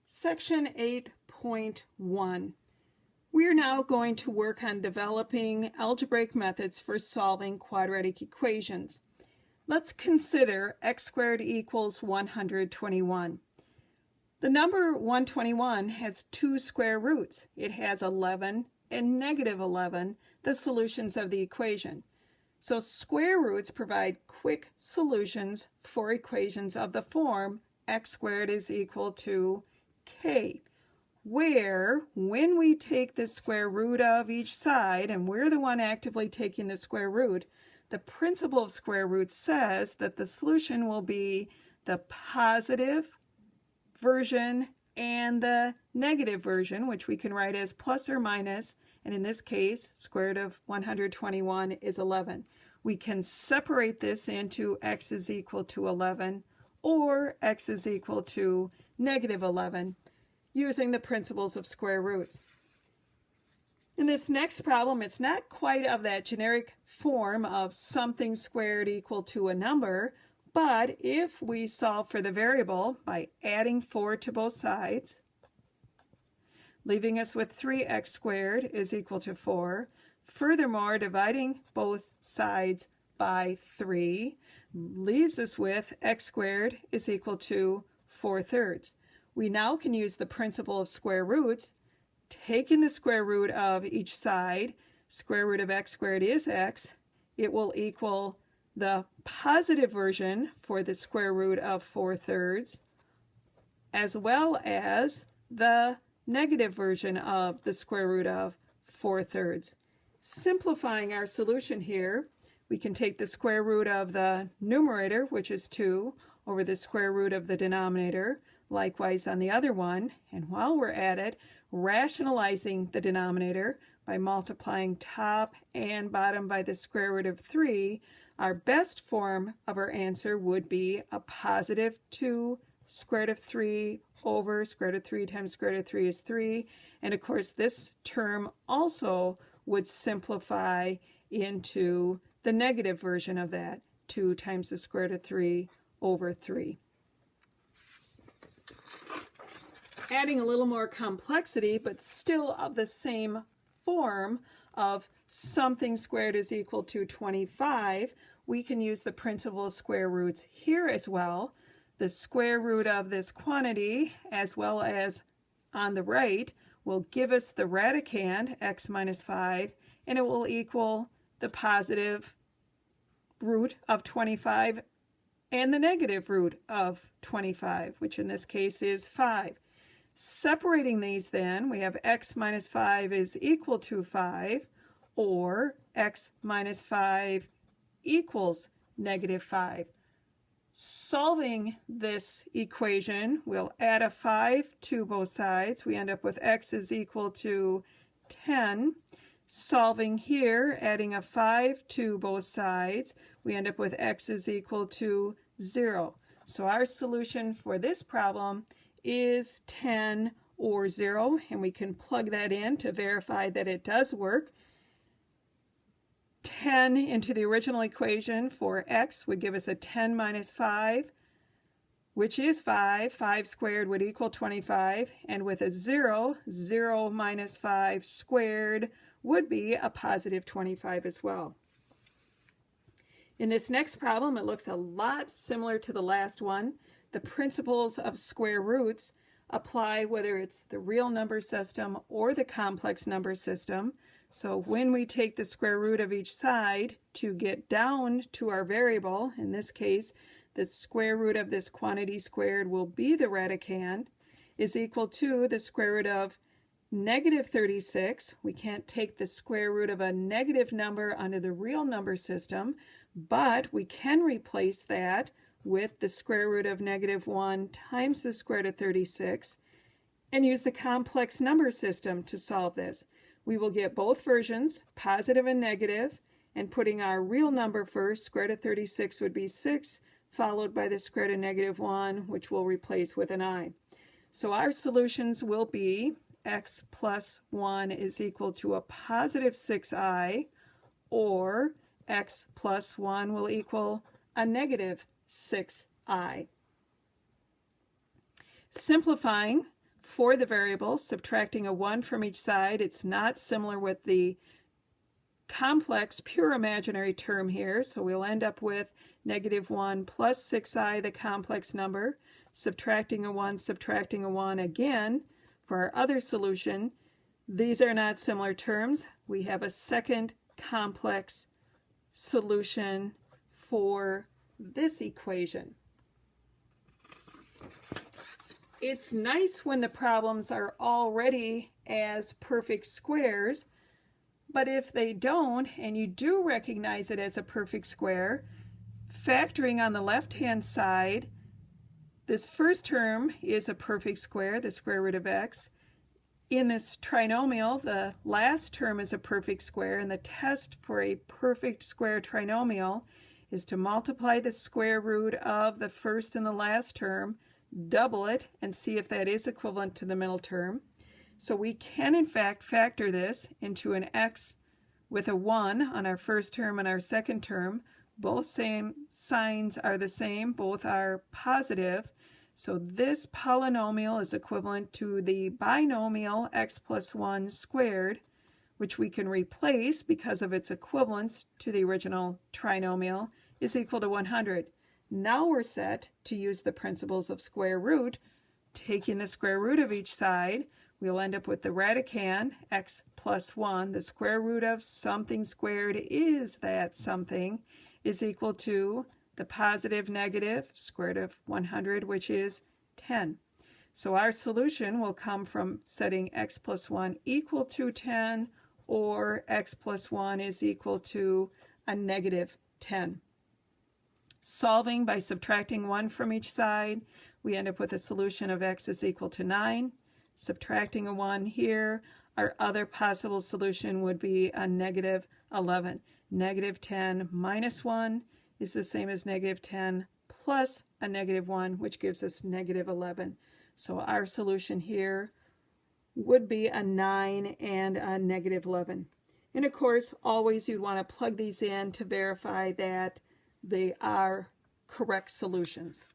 Section 8.1. We are now going to work on developing algebraic methods for solving quadratic equations. Let's consider x squared equals 121. The number 121 has two square roots. It has 11 and negative 11, the solutions of the equation. So square roots provide quick solutions for equations of the form x squared is equal to k, where when we take the square root of each side, and we're the one actively taking the square root, the principle of square roots says that the solution will be the positive version and the negative version, which we can write as plus or minus, and in this case, square root of 121 is 11. We can separate this into x is equal to 11 or x is equal to negative 11 using the principles of square roots. In this next problem, it's not quite of that generic form of something squared equal to a number, but if we solve for the variable by adding 4 to both sides, leaving us with 3x squared is equal to 4. Furthermore, dividing both sides by 3 leaves us with x squared is equal to 4/3. We now can use the principle of square roots, taking the square root of each side. Square root of x squared is x. It will equal the positive version for the square root of 4/3, as well as the negative version of the square root of 4/3. Simplifying our solution here, we can take the square root of the numerator, which is 2, over the square root of the denominator, likewise on the other one, and while we're at it, rationalizing the denominator by multiplying top and bottom by the square root of 3, our best form of our answer would be a positive 2 square root of 3 over square root of 3 times square root of 3 is 3, and of course this term also would simplify into the negative version of that, 2 times the square root of 3 over 3. Adding a little more complexity, but still of the same form of something squared is equal to 25, we can use the principle of square roots here as well. The square root of this quantity, as well as on the right, will give us the radicand, x minus 5, and it will equal the positive root of 25 and the negative root of 25, which in this case is 5. Separating these then, we have x minus 5 is equal to 5, or x minus 5 equals negative 5. Solving this equation, we'll add a 5 to both sides. We end up with x is equal to 10. Solving here, adding a 5 to both sides, we end up with x is equal to 0. So our solution for this problem is 10 or 0, and we can plug that in to verify that it does work. 10 into the original equation for x would give us a 10 minus 5, which is 5. 5 squared would equal 25, and with a 0, 0 minus 5 squared would be a positive 25 as well. In this next problem, it looks a lot similar to the last one. The principles of square roots apply whether it's the real number system or the complex number system. So when we take the square root of each side to get down to our variable, in this case, the square root of this quantity squared will be the radicand, is equal to the square root of negative 36. We can't take the square root of a negative number under the real number system, but we can replace that with the square root of negative 1 times the square root of 36 and use the complex number system to solve this. We will get both versions, positive and negative, and putting our real number first, square root of 36 would be 6, followed by the square root of negative 1, which we'll replace with an I. So our solutions will be x plus 1 is equal to a positive 6i, or x plus 1 will equal a negative 6i. Simplifying for the variable, subtracting a 1 from each side. It's not similar with the complex pure imaginary term here, so we'll end up with -1 plus 6i, the complex number, subtracting a 1 again. For our other solution, these are not similar terms. We have a second complex solution for this equation. It's nice when the problems are already as perfect squares, but if they don't, and you do recognize it as a perfect square, factoring on the left-hand side, this first term is a perfect square, the square root of x. In this trinomial, the last term is a perfect square, and the test for a perfect square trinomial is to multiply the square root of the first and the last term, double it, and see if that is equivalent to the middle term. So we can in fact factor this into an x with a 1 on our first term and our second term. Both same signs are the same, both are positive. So this polynomial is equivalent to the binomial x plus 1 squared, which we can replace because of its equivalence to the original trinomial, is equal to 100. Now we're set to use the principles of square root. Taking the square root of each side, we'll end up with the radicand, x plus 1, the square root of something squared is that something, is equal to the positive negative square root of 100, which is 10. So our solution will come from setting x plus 1 equal to 10, or x plus 1 is equal to a -10. Solving by subtracting 1 from each side, we end up with a solution of x is equal to 9. Subtracting a 1 here, our other possible solution would be a -11. -10 minus 1 is the same as -10 plus a -1, which gives us -11. So our solution here would be a 9 and a -11. And of course, always you'd want to plug these in to verify that they are correct solutions.